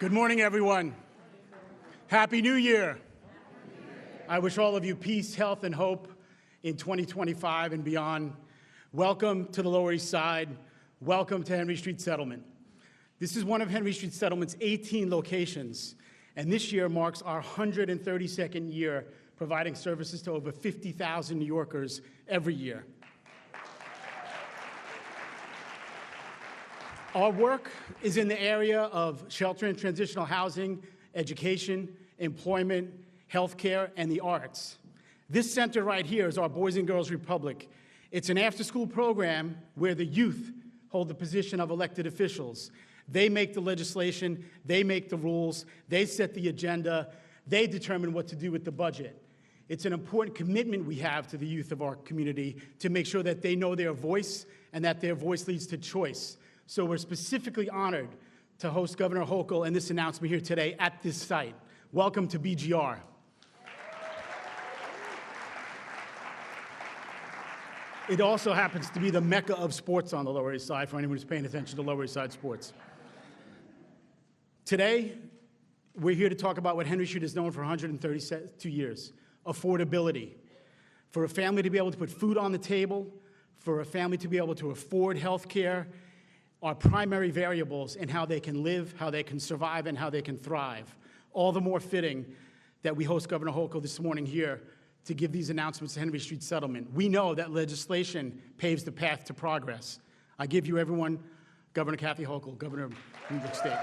Good morning, everyone. Happy New Year. I wish all of you peace, health, and hope in 2025 and beyond. Welcome to the Lower East Side. Welcome to Henry Street Settlement. This is one of Henry Street Settlement's 18 locations, and this year marks our 132nd year providing services to over 50,000 New Yorkers every year. Our work is in the area of shelter and transitional housing, education, employment, healthcare, and the arts. This center right here is our Boys and Girls Republic. It's an after-school program where the youth hold the position of elected officials. They make the legislation, they make the rules, they set the agenda, they determine what to do with the budget. It's an important commitment we have to the youth of our community to make sure that they know their voice and that their voice leads to choice. So we're specifically honored to host Governor Hochul and this announcement here today at this site. Welcome to BGR. It also happens to be the mecca of sports on the Lower East Side for anyone who's paying attention to Lower East Side sports. Today, we're here to talk about what Henry Street has known for 132 years, affordability. For a family to be able to put food on the table, for a family to be able to afford health care, are primary variables in how they can live, how they can survive, and how they can thrive. All the more fitting that we host Governor Hochul this morning here to give these announcements to Henry Street Settlement. We know that legislation paves the path to progress. I give you everyone, Governor Kathy Hochul, Governor of New York State.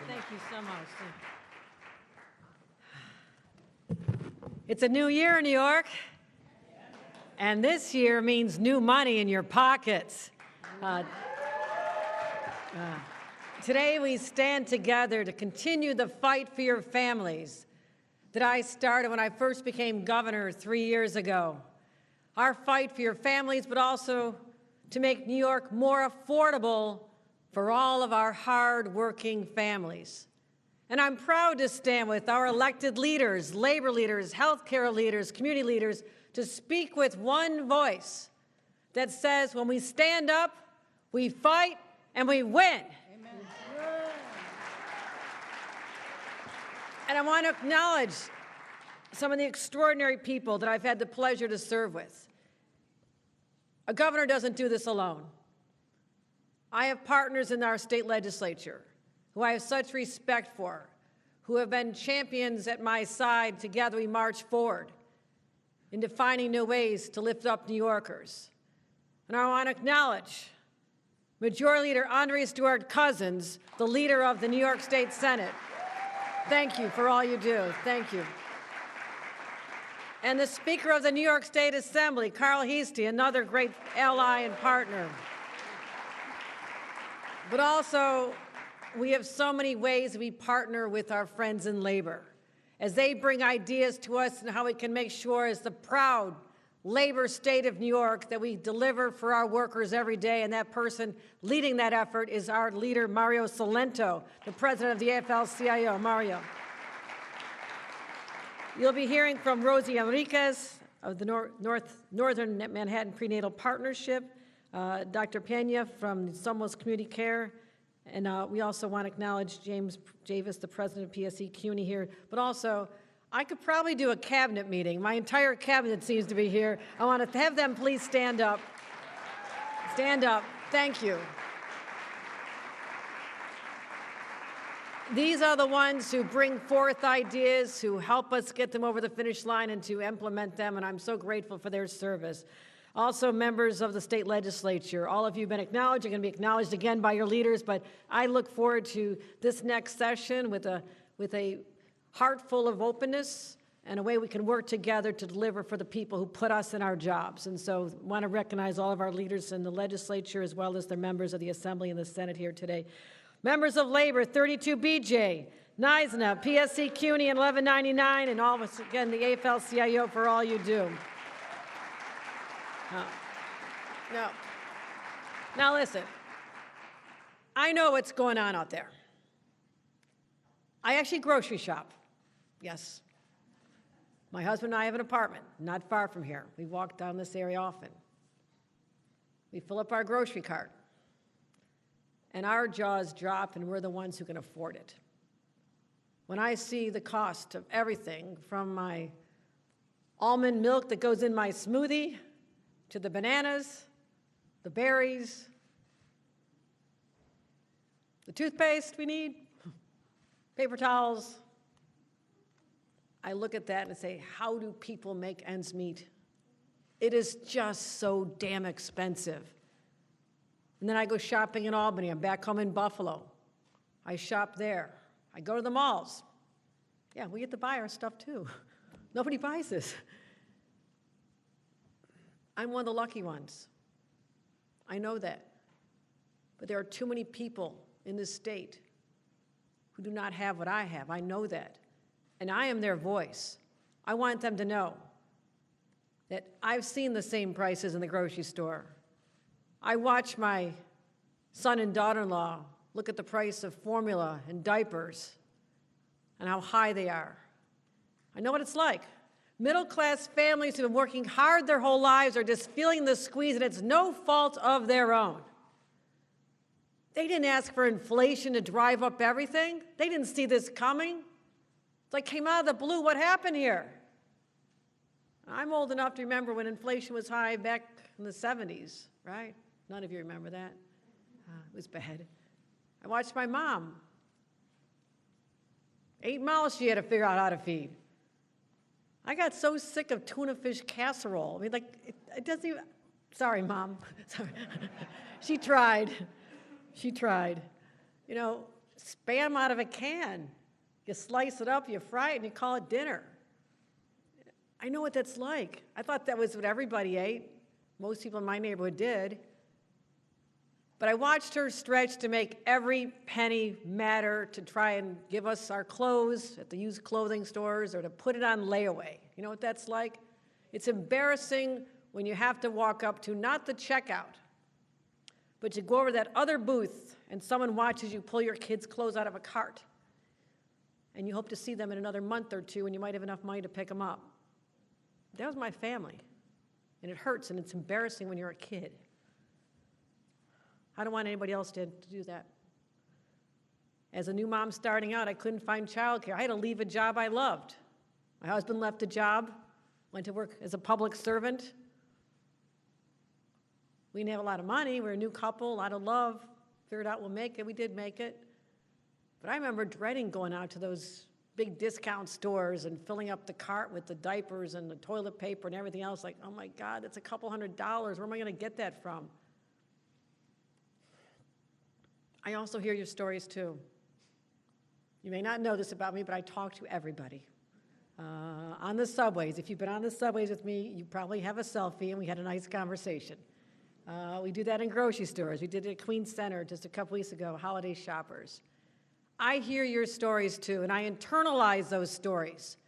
Thank you so much. It's a new year in New York, and this year means new money in your pockets. Today we stand together to continue the fight for your families that I started when I first became governor 3 years ago. Our fight for your families, but also to make New York more affordable for all of our hard-working families. And I'm proud to stand with our elected leaders, labor leaders, healthcare leaders, community leaders, to speak with one voice that says when we stand up, we fight, and we win. Amen. And I want to acknowledge some of the extraordinary people that I've had the pleasure to serve with. A governor doesn't do this alone. I have partners in our state legislature who I have such respect for, who have been champions at my side. Together we march forward into finding new ways to lift up New Yorkers. And I want to acknowledge Majority Leader Andre Stewart Cousins, the leader of the New York State Senate. Thank you for all you do. Thank you. And the Speaker of the New York State Assembly, Carl Heastie, another great ally and partner. But also, we have so many ways we partner with our friends in labor as they bring ideas to us and how we can make sure, as the proud labor state of New York, that we deliver for our workers every day. And that person leading that effort is our leader, Mario Salento, the president of the AFL-CIO. Mario. You'll be hearing from Rosie Enriquez of the Northern Manhattan Prenatal Partnership, Dr. Pena from Somos Community Care, and we also want to acknowledge James Javis, the president of PSE CUNY here. But also, I could probably do a cabinet meeting. My entire cabinet seems to be here. I want to have them please stand up. Stand up. Thank you. These are the ones who bring forth ideas, who help us get them over the finish line and to implement them, and I'm so grateful for their service. Also, members of the state legislature, all of you have been acknowledged. You're going to be acknowledged again by your leaders, but I look forward to this next session with a heart full of openness and a way we can work together to deliver for the people who put us in our jobs. And so I want to recognize all of our leaders in the legislature as well as the members of the Assembly and the Senate here today. Members of Labor, 32BJ, NISNA, PSC CUNY, and 1199, and all of us, again, the AFL-CIO for all you do. No. Now listen, I know what's going on out there. I actually grocery shop, yes. My husband and I have an apartment not far from here. We walk down this area often. We fill up our grocery cart, and our jaws drop, and we're the ones who can afford it. When I see the cost of everything, from my almond milk that goes in my smoothie, to the bananas, the berries, the toothpaste we need, paper towels, I look at that and say, how do people make ends meet? It is just so damn expensive. And then I go shopping in Albany. I'm back home in Buffalo. I shop there. I go to the malls. Yeah, we get to buy our stuff too. Nobody buys this. I'm one of the lucky ones. I know that. But there are too many people in this state who do not have what I have. I know that. And I am their voice. I want them to know that I've seen the same prices in the grocery store. I watch my son and daughter-in-law look at the price of formula and diapers and how high they are. I know what it's like. Middle-class families who have been working hard their whole lives are just feeling the squeeze, and it's no fault of their own. They didn't ask for inflation to drive up everything. They didn't see this coming. It's like came out of the blue. What happened here? I'm old enough to remember when inflation was high back in the 70s, right? None of you remember that. It was bad. I watched my mom. 8 mouths she had to figure out how to feed. I got so sick of tuna fish casserole. I mean, like, it doesn't even, sorry, Mom. Sorry. She tried. She tried. You know, Spam out of a can. You slice it up, you fry it, and you call it dinner. I know what that's like. I thought that was what everybody ate. Most people in my neighborhood did. But I watched her stretch to make every penny matter to try and give us our clothes at the used clothing stores or to put it on layaway. You know what that's like? It's embarrassing when you have to walk up to not the checkout, but to go over to that other booth and someone watches you pull your kids' clothes out of a cart. And you hope to see them in another month or two and you might have enough money to pick them up. That was my family. And it hurts and it's embarrassing when you're a kid. I don't want anybody else to do that. As a new mom starting out, I couldn't find childcare. I had to leave a job I loved. My husband left a job, went to work as a public servant. We didn't have a lot of money. We were a new couple, a lot of love. Figured out we'll make it. We did make it. But I remember dreading going out to those big discount stores and filling up the cart with the diapers and the toilet paper and everything else. Like, oh my God, that's a couple $100. Where am I going to get that from? I also hear your stories too. You may not know this about me, but I talk to everybody. On the subways, if you've been on the subways with me, you probably have a selfie and we had a nice conversation. We do that in grocery stores. We did it at Queens Center just a couple weeks ago, holiday shoppers. I hear your stories too, and I internalize those stories.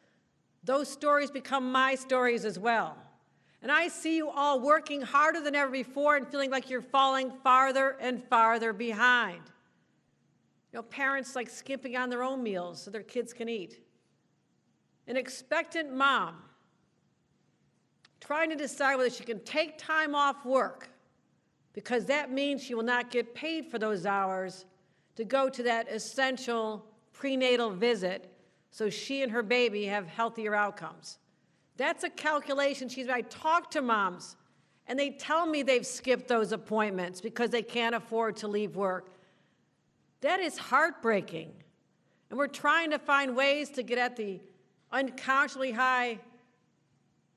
Those stories become my stories as well. And I see you all working harder than ever before and feeling like you're falling farther and farther behind. You know, parents like skimping on their own meals so their kids can eat. An expectant mom trying to decide whether she can take time off work because that means she will not get paid for those hours to go to that essential prenatal visit so she and her baby have healthier outcomes. That's a calculation she's made. I talk to moms, and they tell me they've skipped those appointments because they can't afford to leave work. That is heartbreaking. And we're trying to find ways to get at the unconscionably high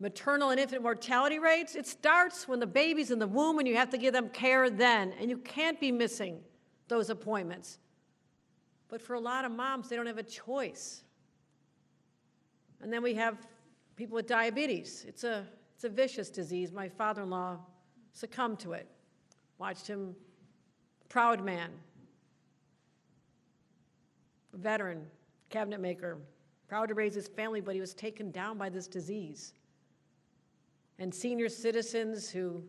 maternal and infant mortality rates. It starts when the baby's in the womb and you have to give them care then, and you can't be missing those appointments. But for a lot of moms, they don't have a choice. And then we have people with diabetes. It's a vicious disease. My father-in-law succumbed to it. Watched him, proud man, a veteran, cabinet maker, proud to raise his family, but he was taken down by this disease. And senior citizens who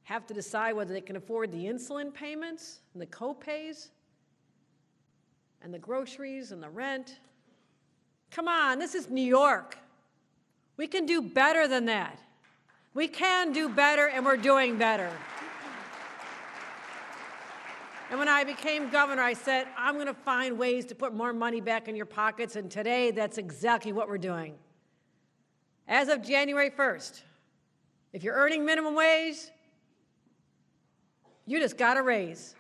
have to decide whether they can afford the insulin payments and the copays. and the groceries and the rent. Come on, this is New York. We can do better than that. We can do better, and we're doing better. And when I became governor, I said, I'm going to find ways to put more money back in your pockets, and today that's exactly what we're doing. As of January 1st, if you're earning minimum wage, you just got a raise.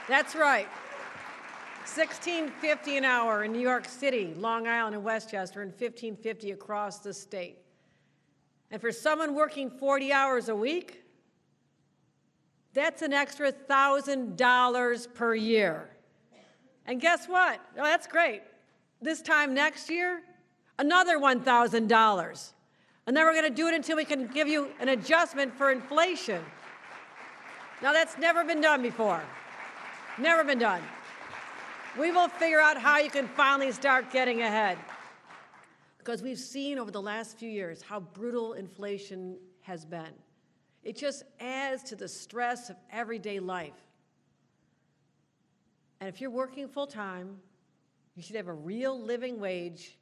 That's right. $16.50 an hour in New York City, Long Island, and Westchester, and $15.50 across the state. And for someone working 40 hours a week, that's an extra $1,000 per year. And guess what? Oh, that's great. This time next year, another $1,000. And then we're going to do it until we can give you an adjustment for inflation. Now, that's never been done before. Never been done. We will figure out how you can finally start getting ahead. Because we've seen over the last few years how brutal inflation has been. It just adds to the stress of everyday life. And if you're working full-time, you should have a real living wage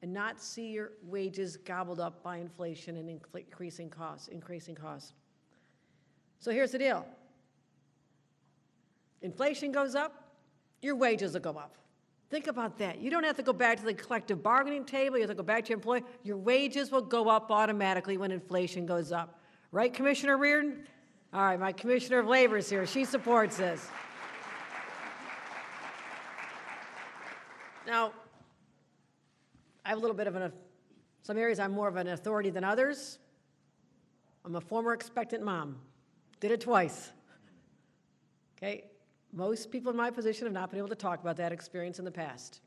and not see your wages gobbled up by inflation and increasing costs. So here's the deal. Inflation goes up, your wages will go up. Think about that. You don't have to go back to the collective bargaining table. You have to go back to your employer. Your wages will go up automatically when inflation goes up. Right, Commissioner Reardon? All right, my Commissioner of Labor is here. She supports this. Now, I have a little bit of some areas I'm more of an authority than others. I'm a former expectant mom. Did it twice. Okay? Most people in my position have not been able to talk about that experience in the past.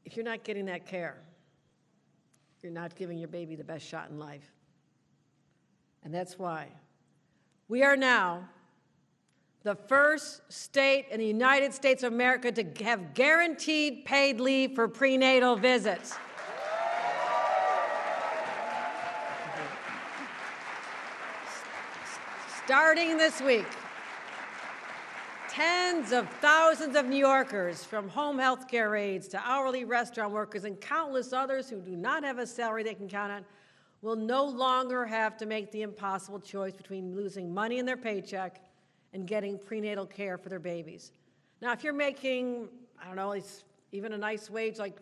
If you're not getting that care, you're not giving your baby the best shot in life. And that's why we are now the first state in the United States of America to have guaranteed paid leave for prenatal visits. Starting this week, tens of thousands of New Yorkers, from home health care aides to hourly restaurant workers and countless others who do not have a salary they can count on, will no longer have to make the impossible choice between losing money in their paycheck and getting prenatal care for their babies. Now, if you're making, I don't know, even a nice wage like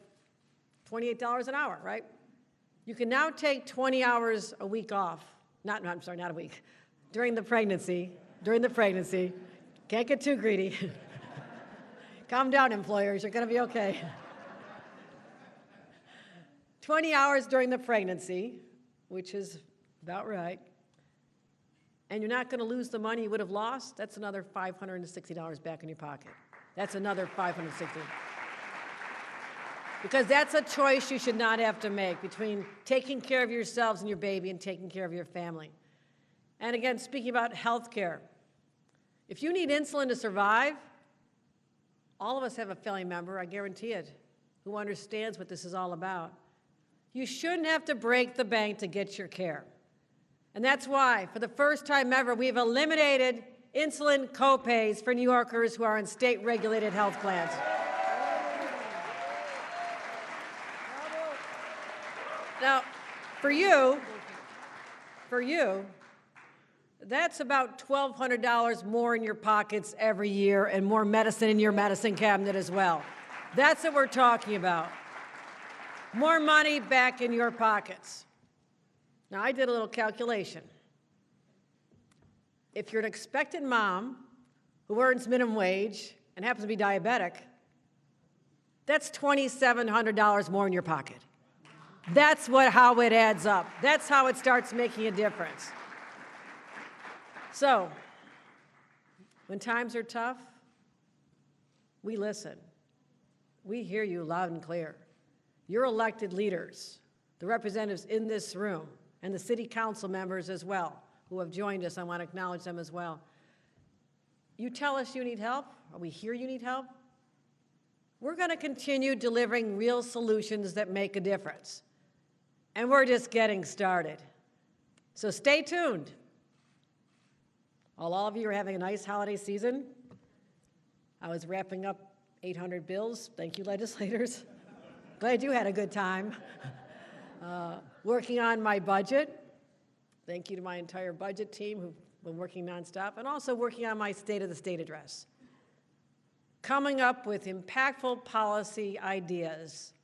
$28 an hour, right? You can now take 20 hours a week off. Not a week. During the pregnancy. Can't get too greedy. Calm down, employers. You're going to be okay. 20 hours during the pregnancy, which is about right. And you're not going to lose the money you would have lost. That's another $560 back in your pocket. That's another $560. Because that's a choice you should not have to make between taking care of yourselves and your baby and taking care of your family. And again, speaking about health care, if you need insulin to survive, all of us have a family member, I guarantee it, who understands what this is all about. You shouldn't have to break the bank to get your care. And that's why, for the first time ever, we've eliminated insulin copays for New Yorkers who are in state-regulated health plans. Now, for you, that's about $1,200 more in your pockets every year and more medicine in your medicine cabinet as well. That's what we're talking about. More money back in your pockets. Now, I did a little calculation. If you're an expectant mom who earns minimum wage and happens to be diabetic, that's $2,700 more in your pocket. That's how it adds up. That's how it starts making a difference. So, when times are tough, we listen. We hear you loud and clear. Your elected leaders, the representatives in this room, and the city council members as well, who have joined us, I want to acknowledge them as well. You tell us you need help, or we hear you need help, we're going to continue delivering real solutions that make a difference. And we're just getting started. So stay tuned. All of you are having a nice holiday season. I was wrapping up 800 bills. Thank you, legislators. Glad you had a good time. Working on my budget. Thank you to my entire budget team who've been working nonstop, and also working on my State of the State address. Coming up with impactful policy ideas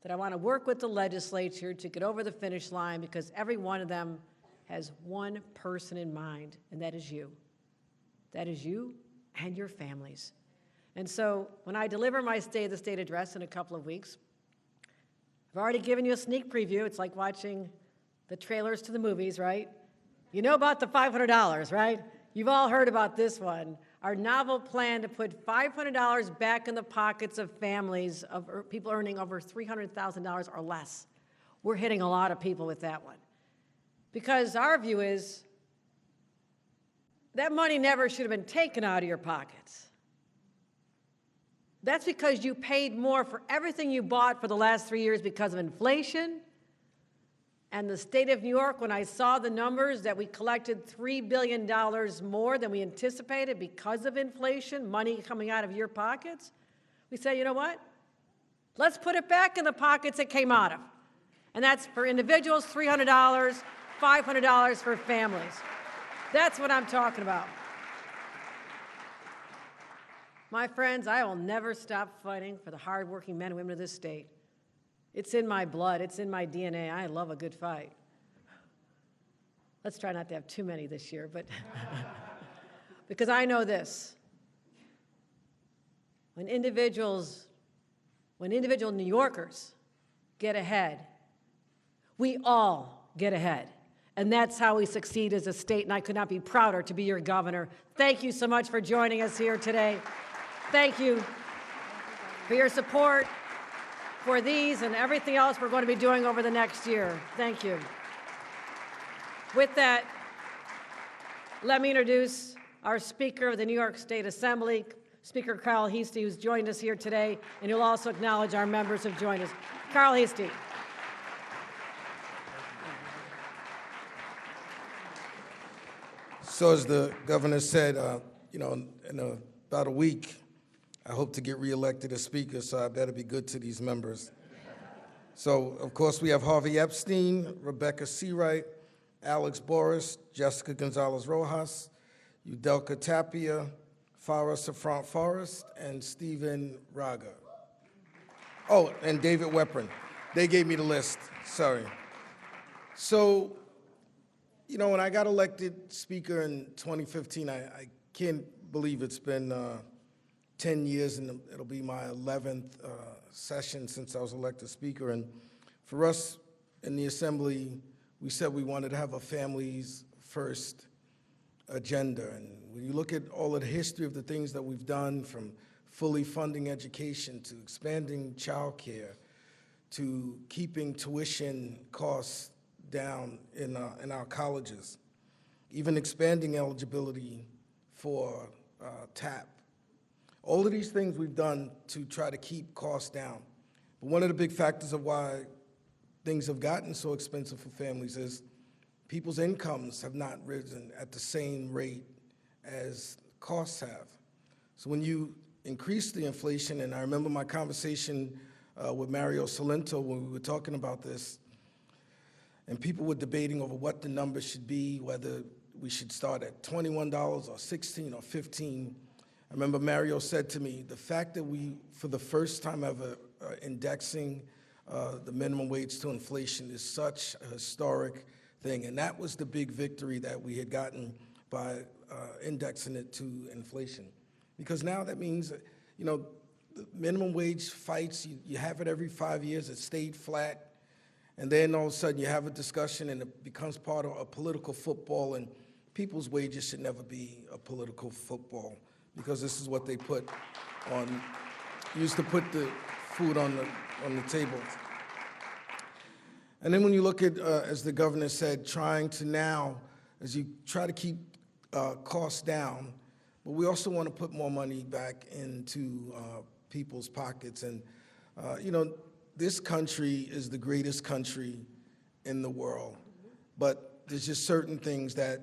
that I want to work with the legislature to get over the finish line, because every one of them has one person in mind, and that is you. That is you and your families. And so when I deliver my State of the State address in a couple of weeks, I've already given you a sneak preview. It's like watching the trailers to the movies, right? You know about the $500, right? You've all heard about this one. Our novel plan to put $500 back in the pockets of families of people earning over $300,000 or less. We're hitting a lot of people with that one. Because our view is that money never should have been taken out of your pockets. That's because you paid more for everything you bought for the last 3 years because of inflation. And the state of New York, when I saw the numbers that we collected $3 billion more than we anticipated because of inflation, money coming out of your pockets, we say, you know what? Let's put it back in the pockets it came out of. And that's for individuals, $300, $500 for families. That's what I'm talking about. My friends, I will never stop fighting for the hardworking men and women of this state. It's in my blood. It's in my DNA. I love a good fight. Let's try not to have too many this year, but because I know this. When individual New Yorkers get ahead, we all get ahead. And that's how we succeed as a state, and I could not be prouder to be your governor. Thank you so much for joining us here today. Thank you for your support for these and everything else we're going to be doing over the next year. Thank you. With that, let me introduce our Speaker of the New York State Assembly, Speaker Carl Heastie, who's joined us here today, and he'll also acknowledge our members who've joined us. Carl Heastie. So as the governor said, in about a week, I hope to get reelected as Speaker, so I better be good to these members. So, of course, we have Harvey Epstein, Rebecca Seawright, Alex Boris, Jessica Gonzalez-Rojas, Udelka Tapia, Farah Safran Forrest, and Stephen Raga. Oh, and David Weprin. They gave me the list, sorry. So, when I got elected Speaker in 2015, I can't believe it's been 10 years, and it'll be my 11th session since I was elected Speaker. And for us in the Assembly, we said we wanted to have a families first agenda. And when you look at all of the history of the things that we've done, from fully funding education to expanding child care to keeping tuition costs down in our colleges, even expanding eligibility for TAP. All of these things we've done to try to keep costs down. But one of the big factors of why things have gotten so expensive for families is people's incomes have not risen at the same rate as costs have. So when you increase the inflation, and I remember my conversation with Mario Salento when we were talking about this, and people were debating over what the number should be, whether we should start at $21 or $16 or $15. I remember Mario said to me, the fact that we, for the first time ever, indexing the minimum wage to inflation is such a historic thing. And that was the big victory that we had gotten by indexing it to inflation. Because now that means, the minimum wage fights, you have it every 5 years, it stayed flat. And then all of a sudden you have a discussion and it becomes part of a political football, and people's wages should never be a political football, because this is what they put on, used to put the food on the table. And then when you look at, as the governor said, trying to now, as you try to keep costs down, but we also want to put more money back into people's pockets. And, this country is the greatest country in the world, but there's just certain things that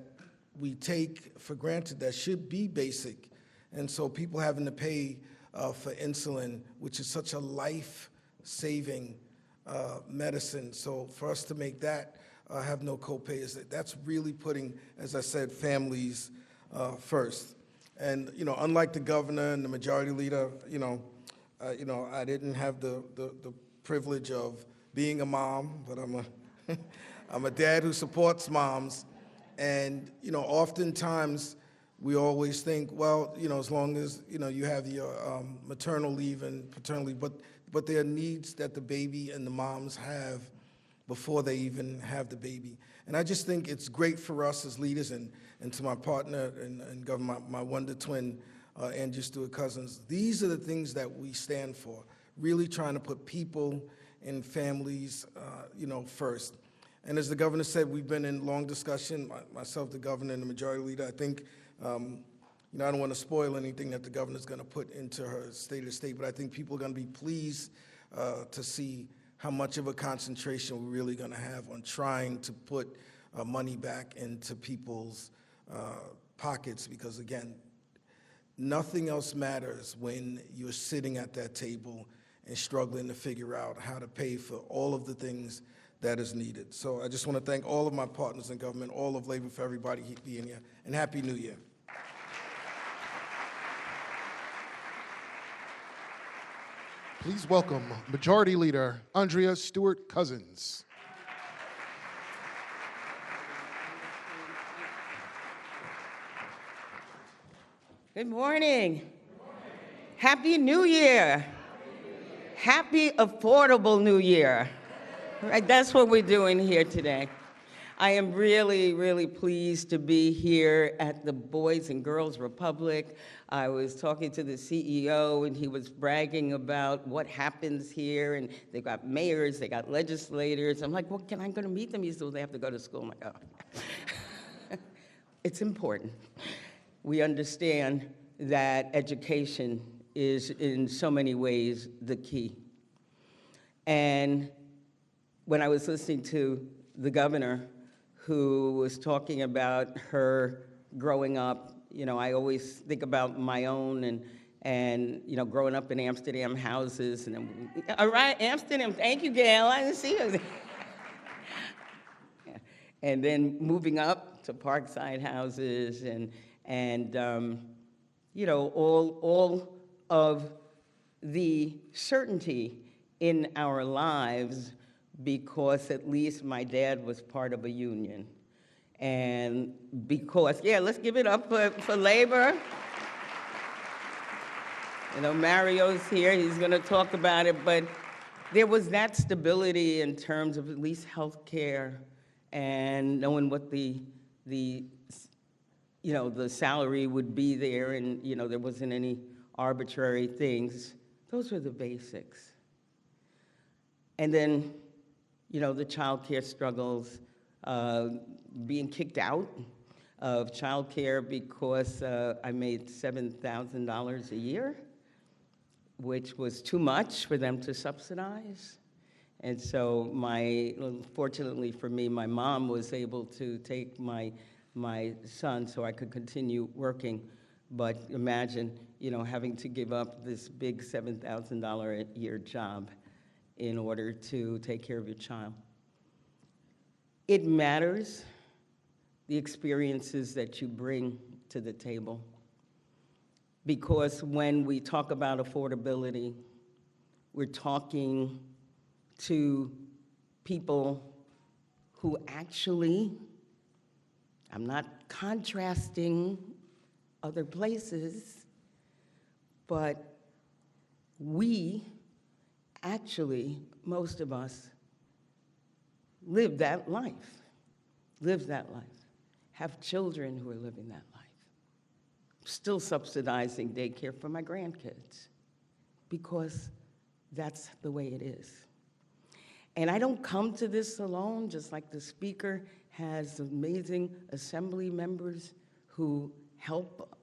we take for granted that should be basic. And so people having to pay for insulin, which is such a life-saving medicine. So for us to make that have no copay, that's really putting, as I said, families first. And unlike the governor and the majority leader, I didn't have the privilege of being a mom, but I'm a dad who supports moms. And oftentimes we always think, well, as long as you have your maternal leave and paternal leave, but there are needs that the baby and the moms have before they even have the baby. And I just think it's great for us as leaders, and to my partner and government, my wonder twin, Angie Stewart-Cousins, these are the things that we stand for, really trying to put people and families, first. And as the governor said, we've been in long discussion, myself, the governor, and the majority leader. I think, I don't want to spoil anything that the governor's going to put into her state of the state, but I think people are going to be pleased to see how much of a concentration we're really going to have on trying to put money back into people's pockets, because again, nothing else matters when you're sitting at that table and struggling to figure out how to pay for all of the things that is needed. So I just want to thank all of my partners in government, all of Labor for Everybody being here, and Happy New Year. Please welcome Majority Leader Andrea Stewart-Cousins. Good morning. Happy New Year. Happy affordable New Year. Right, that's what we're doing here today. I am really, really pleased to be here at the Boys and Girls Republic. I was talking to the CEO, and he was bragging about what happens here, and they got mayors, they got legislators. I'm like, well, can I go to meet them? He said, well, they have to go to school. I'm like, oh. It's important. We understand that education is in so many ways the key. And when I was listening to the governor, who was talking about her growing up, I always think about my own and growing up in Amsterdam houses. And all right, Amsterdam, thank you, Gail, I didn't see you. Yeah. And then moving up to Parkside houses and all of the certainty in our lives, because at least my dad was part of a union. And because, let's give it up for labor. Mario's here, he's gonna talk about it, but there was that stability in terms of at least health care and knowing what the salary would be there, and there wasn't any arbitrary things. Those were the basics. And then, the child care struggles, being kicked out of child care because I made $7,000 a year, which was too much for them to subsidize. And so fortunately for me, my mom was able to take my son so I could continue working. But imagine, having to give up this big $7,000 a year job in order to take care of your child. It matters, the experiences that you bring to the table. Because when we talk about affordability, we're talking to people who actually, I'm not contrasting other places, but we actually, most of us, live that life, have children who are living that life. Still subsidizing daycare for my grandkids, because that's the way it is. And I don't come to this alone, just like the speaker has amazing assembly members who help,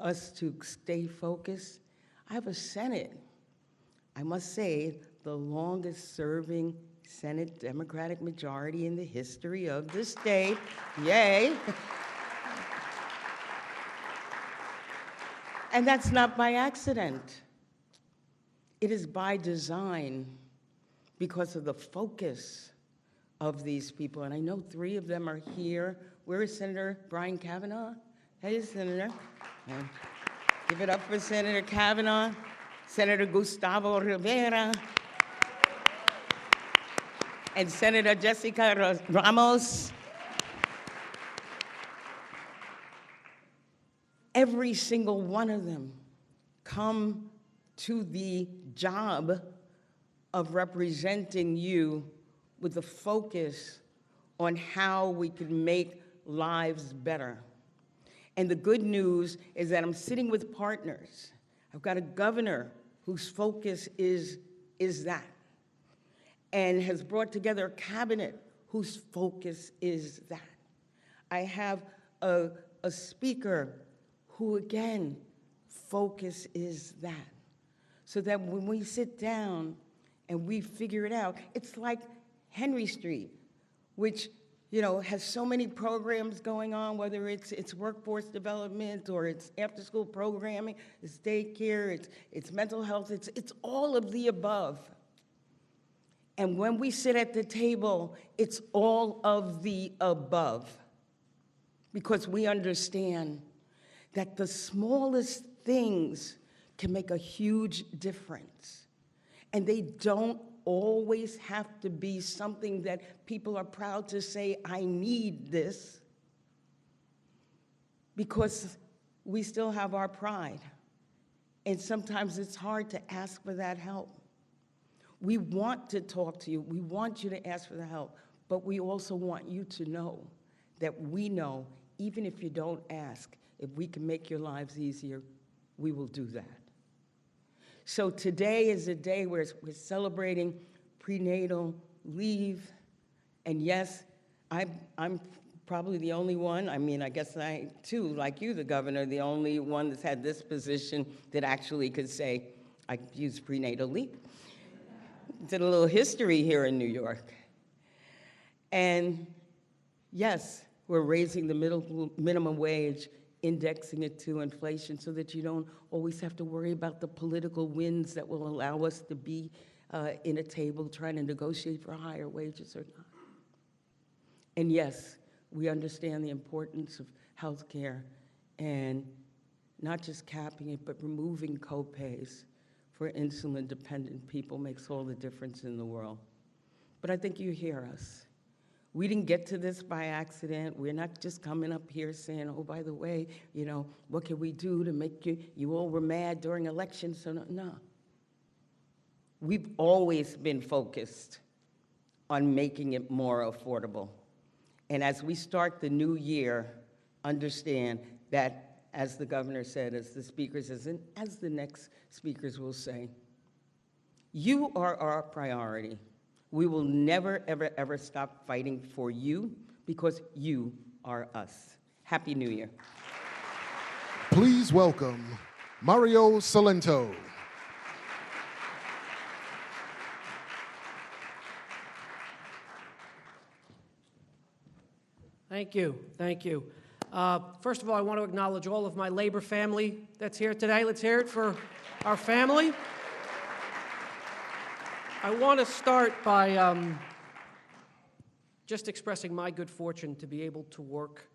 us to stay focused. I have a Senate, I must say, the longest serving Senate Democratic majority in the history of the state. Yay. And that's not by accident. It is by design because of the focus of these people. And I know 3 of them are here. Where is Senator Brian Kavanaugh? Hey, Senator. Give it up for Senator Kavanaugh, Senator Gustavo Rivera, and Senator Jessica Ramos. Every single one of them come to the job of representing you with a focus on how we can make lives better. And the good news is that I'm sitting with partners. I've got a governor whose focus is that, and has brought together a cabinet whose focus is that. I have a speaker who, again, focus is that. So that when we sit down and we figure it out, it's like Henry Street, which has so many programs going on, whether it's workforce development or it's after-school programming, it's daycare, it's mental health, it's all of the above. And when we sit at the table, it's all of the above, because we understand that the smallest things can make a huge difference. And they don't always have to be something that people are proud to say, I need this, because we still have our pride. And sometimes it's hard to ask for that help. We want to talk to you. We want you to ask for the help. But we also want you to know that we know, even if you don't ask, if we can make your lives easier, we will do that. So today is a day where we're celebrating prenatal leave. And yes, I'm probably the only one, I guess I too, like you, the governor, the only one that's had this position that actually could say, I use prenatal leave. Did a little history here in New York. And yes, we're raising the minimum wage, indexing it to inflation so that you don't always have to worry about the political winds that will allow us to be in a table trying to negotiate for higher wages or not. And yes, we understand the importance of health care and not just capping it, but removing copays for insulin-dependent people makes all the difference in the world. But I think you hear us. We didn't get to this by accident. We're not just coming up here saying, oh, by the way, what can we do to make you all were mad during elections? So no. We've always been focused on making it more affordable. And as we start the new year, understand that, as the governor said, as the speakers, as the next speakers will say, you are our priority. We will never, ever, ever stop fighting for you because you are us. Happy New Year. Please welcome Mario Salento. Thank you, thank you. First of all, I want to acknowledge all of my labor family that's here today. Let's hear it for our family. I want to start by just expressing my good fortune to be able to work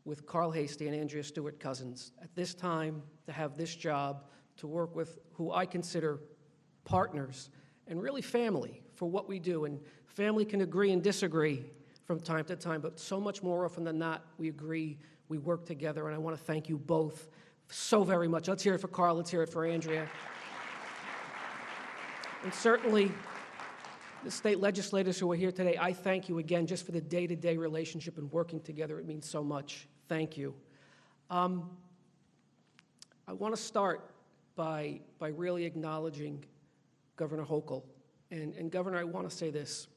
with Carl Hastie and Andrea Stewart-Cousins at this time, to have this job, to work with who I consider partners and really family for what we do. And family can agree and disagree from time to time, but so much more often than not, we agree, we work together, and I want to thank you both so very much. Let's hear it for Carl, let's hear it for Andrea. And certainly, the state legislators who are here today, I thank you again just for the day-to-day relationship and working together. It means so much. Thank you. I want to start by really acknowledging Governor Hochul. And Governor, I want to say this.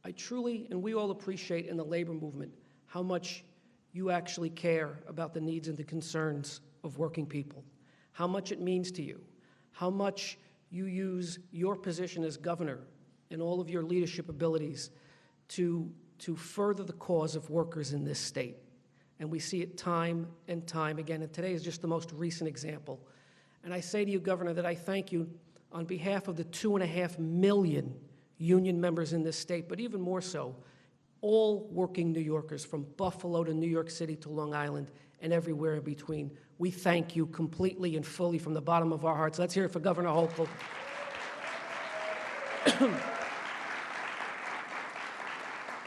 I truly, and we all appreciate in the labor movement, how much you actually care about the needs and the concerns of working people, how much it means to you, how much you use your position as governor and all of your leadership abilities to further the cause of workers in this state. And we see it time and time again. And today is just the most recent example. And I say to you, Governor, that I thank you on behalf of the 2.5 million union members in this state, but even more so, all working New Yorkers from Buffalo to New York City to Long Island and everywhere in between. We thank you completely and fully from the bottom of our hearts. Let's hear it for Governor Hochul.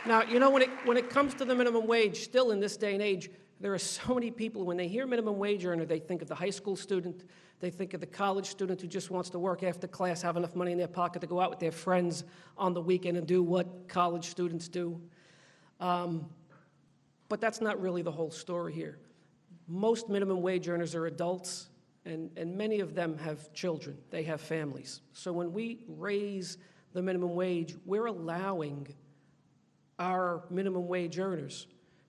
Now, you know, when it comes to the minimum wage, still in this day and age, there are so many people, when they hear minimum wage earner, they think of the high school student, they think of the college student who just wants to work after class, have enough money in their pocket to go out with their friends on the weekend and do what college students do. But that's not really the whole story here. Most minimum wage earners are adults, and many of them have children. They have families. So when we raise the minimum wage, we're allowing our minimum wage earners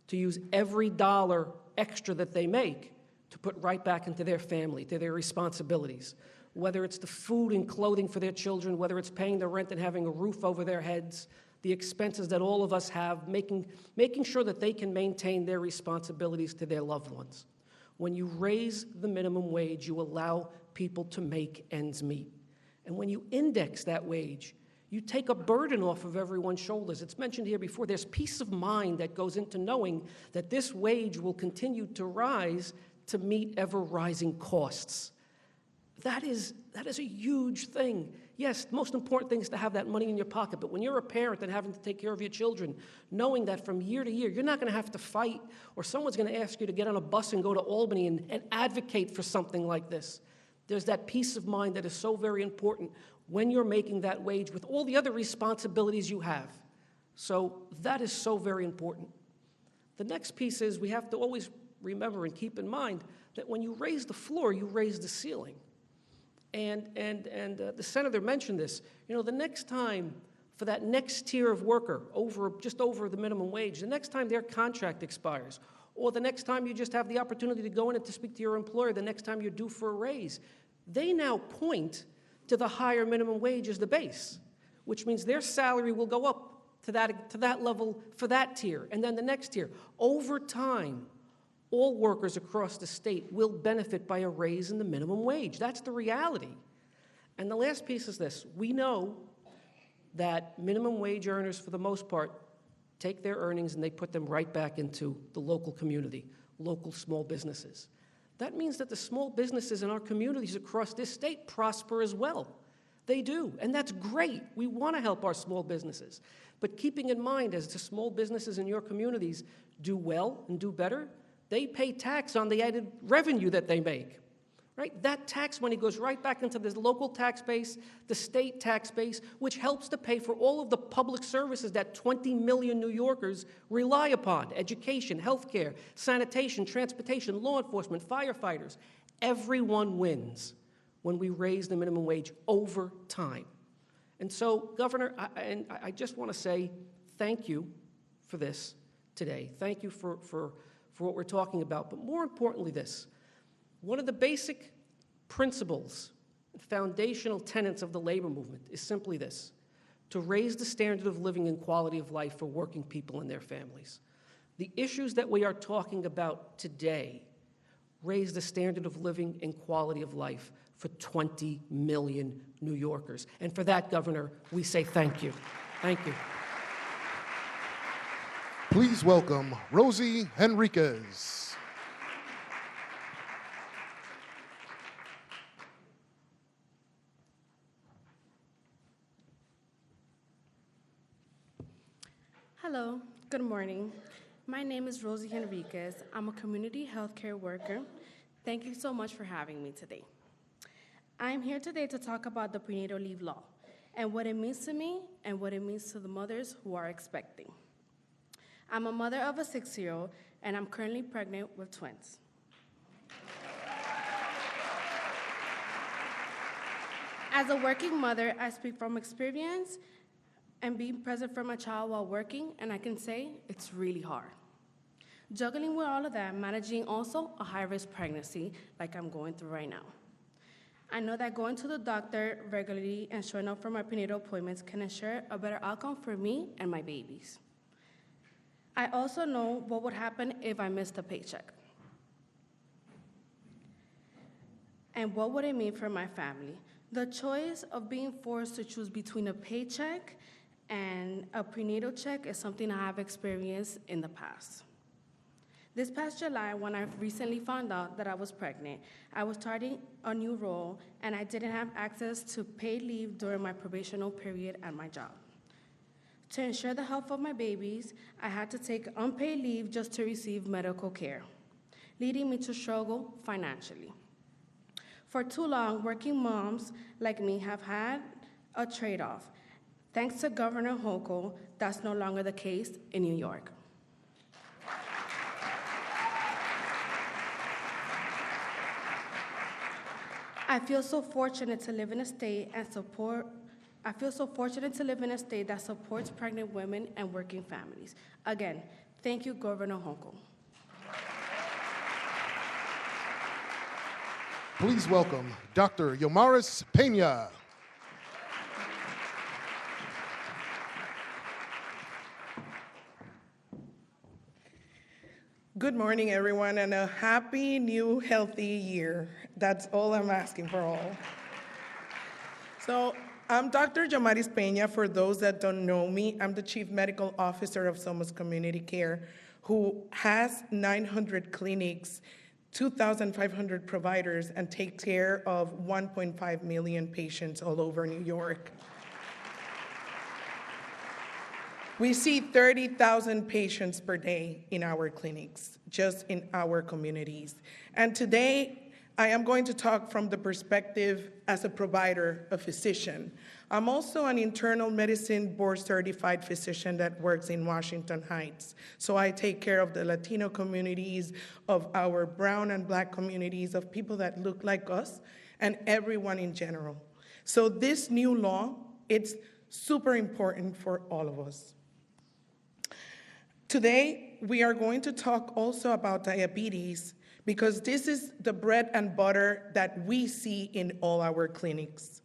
to use every dollar extra that they make to put right back into their family, to their responsibilities. Whether it's the food and clothing for their children, whether it's paying the rent and having a roof over their heads, the expenses that all of us have, making sure that they can maintain their responsibilities to their loved ones. When you raise the minimum wage, you allow people to make ends meet. And when you index that wage, you take a burden off of everyone's shoulders. It's mentioned here before, there's peace of mind that goes into knowing that this wage will continue to rise to meet ever-rising costs. That is a huge thing. Yes, the most important thing is to have that money in your pocket, but when you're a parent and having to take care of your children, knowing that from year to year, you're not going to have to fight, or someone's going to ask you to get on a bus and go to Albany and advocate for something like this. There's that peace of mind that is so very important when you're making that wage with all the other responsibilities you have. So that is so very important. The next piece is we have to always remember and keep in mind that when you raise the floor, you raise the ceiling. And the senator mentioned this. You know, the next time for that next tier of worker, just over the minimum wage, the next time their contract expires, or the next time you just have the opportunity to go in and to speak to your employer, the next time you're due for a raise, they now point to the higher minimum wage as the base, which means their salary will go up to that level for that tier, and then the next tier. Over time, all workers across the state will benefit by a raise in the minimum wage. That's the reality. And the last piece is this. We know that minimum wage earners, for the most part, take their earnings and they put them right back into the local community, local small businesses. That means that the small businesses in our communities across this state prosper as well. They do, and that's great. We want to help our small businesses. But keeping in mind, as the small businesses in your communities do well and do better, they pay tax on the added revenue that they make, right? That tax money goes right back into the local tax base, the state tax base, which helps to pay for all of the public services that 20 million New Yorkers rely upon: education, healthcare, sanitation, transportation, law enforcement, firefighters. Everyone wins when we raise the minimum wage over time. And so, Governor, I just want to say thank you for this today. Thank you for what we're talking about. But more importantly, this. One of the basic principles, foundational tenets of the labor movement is simply this: to raise the standard of living and quality of life for working people and their families. The issues that we are talking about today raise the standard of living and quality of life for 20 million New Yorkers. And for that, Governor, we say thank you. Thank you. Please welcome Rosie Henriquez. Hello, good morning. My name is Rosie Henriquez. I'm a community healthcare worker. Thank you so much for having me today. I'm here today to talk about the prenatal leave law and what it means to me and what it means to the mothers who are expecting. I'm a mother of a 6-year-old, and I'm currently pregnant with twins. As a working mother, I speak from experience and being present for my child while working, and I can say it's really hard. Juggling with all of that, managing also a high-risk pregnancy like I'm going through right now. I know that going to the doctor regularly and showing up for my prenatal appointments can ensure a better outcome for me and my babies. I also know what would happen if I missed a paycheck. And what would it mean for my family? The choice of being forced to choose between a paycheck and a prenatal check is something I have experienced in the past. This past July, when I recently found out that I was pregnant, I was starting a new role and I didn't have access to paid leave during my probational period at my job. To ensure the health of my babies, I had to take unpaid leave just to receive medical care, leading me to struggle financially. For too long, working moms like me have had a trade-off. Thanks to Governor Hochul, that's no longer the case in New York. I feel so fortunate to live in a state that supports pregnant women and working families. Again, thank you, Governor Hochul. Please welcome Dr. Yomaris Pena. Good morning, everyone, and a happy, new, healthy year. That's all I'm asking for all. So I'm Dr. Yomaris Pena. For those that don't know me, I'm the Chief Medical Officer of Somos Community Care, who has 900 clinics, 2,500 providers, and takes care of 1.5 million patients all over New York. We see 30,000 patients per day in our clinics, just in our communities. And today, I am going to talk from the perspective as a provider, a physician. I'm also an internal medicine board-certified physician that works in Washington Heights. So I take care of the Latino communities, of our brown and Black communities, of people that look like us, and everyone in general. So this new law, it's super important for all of us. Today, we are going to talk also about diabetes because this is the bread and butter that we see in all our clinics.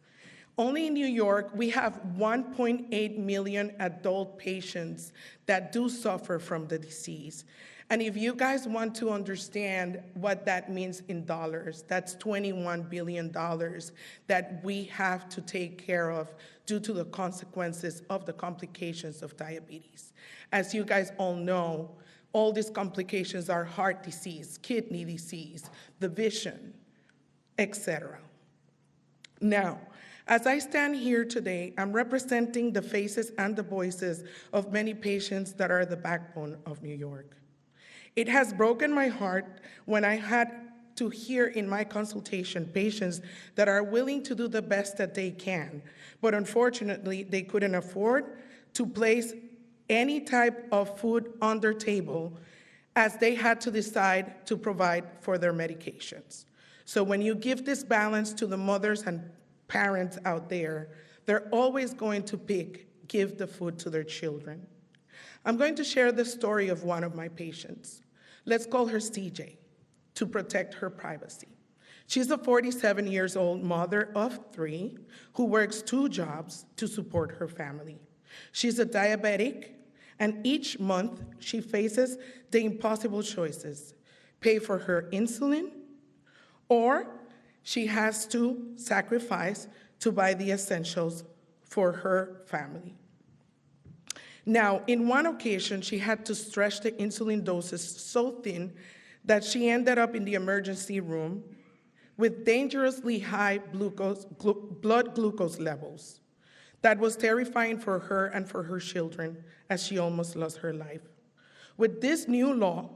Only in New York, we have 1.8 million adult patients that do suffer from the disease. And if you guys want to understand what that means in dollars, that's $21 billion that we have to take care of due to the consequences of the complications of diabetes. As you guys all know, all these complications are heart disease, kidney disease, the vision, etc. Now, as I stand here today, I'm representing the faces and the voices of many patients that are the backbone of New York. It has broken my heart when I had to hear in my consultation patients that are willing to do the best that they can, but unfortunately, they couldn't afford to place any type of food on their table as they had to decide to provide for their medications. So when you give this balance to the mothers and parents out there, they're always going to give the food to their children. I'm going to share the story of one of my patients. Let's call her CJ to protect her privacy. She's a 47-year-old mother of 3 who works 2 jobs to support her family. She's a diabetic, and each month she faces the impossible choices: pay for her insulin, or she has to sacrifice to buy the essentials for her family. Now, in one occasion, she had to stretch the insulin doses so thin that she ended up in the emergency room with dangerously high blood glucose levels. That was terrifying for her and for her children, as she almost lost her life. With this new law,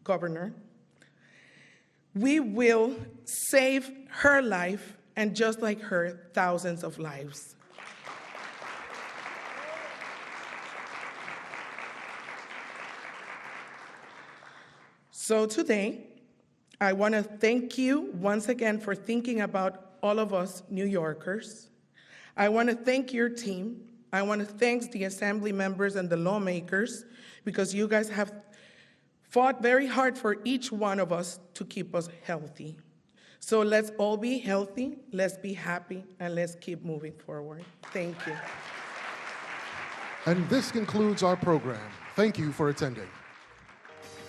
Governor, we will save her life, and just like her, thousands of lives. So today, I want to thank you once again for thinking about all of us New Yorkers. I want to thank your team. I want to thank the assembly members and the lawmakers, because you guys have fought very hard for each one of us to keep us healthy. So let's all be healthy, let's be happy, and let's keep moving forward. Thank you. And this concludes our program. Thank you for attending.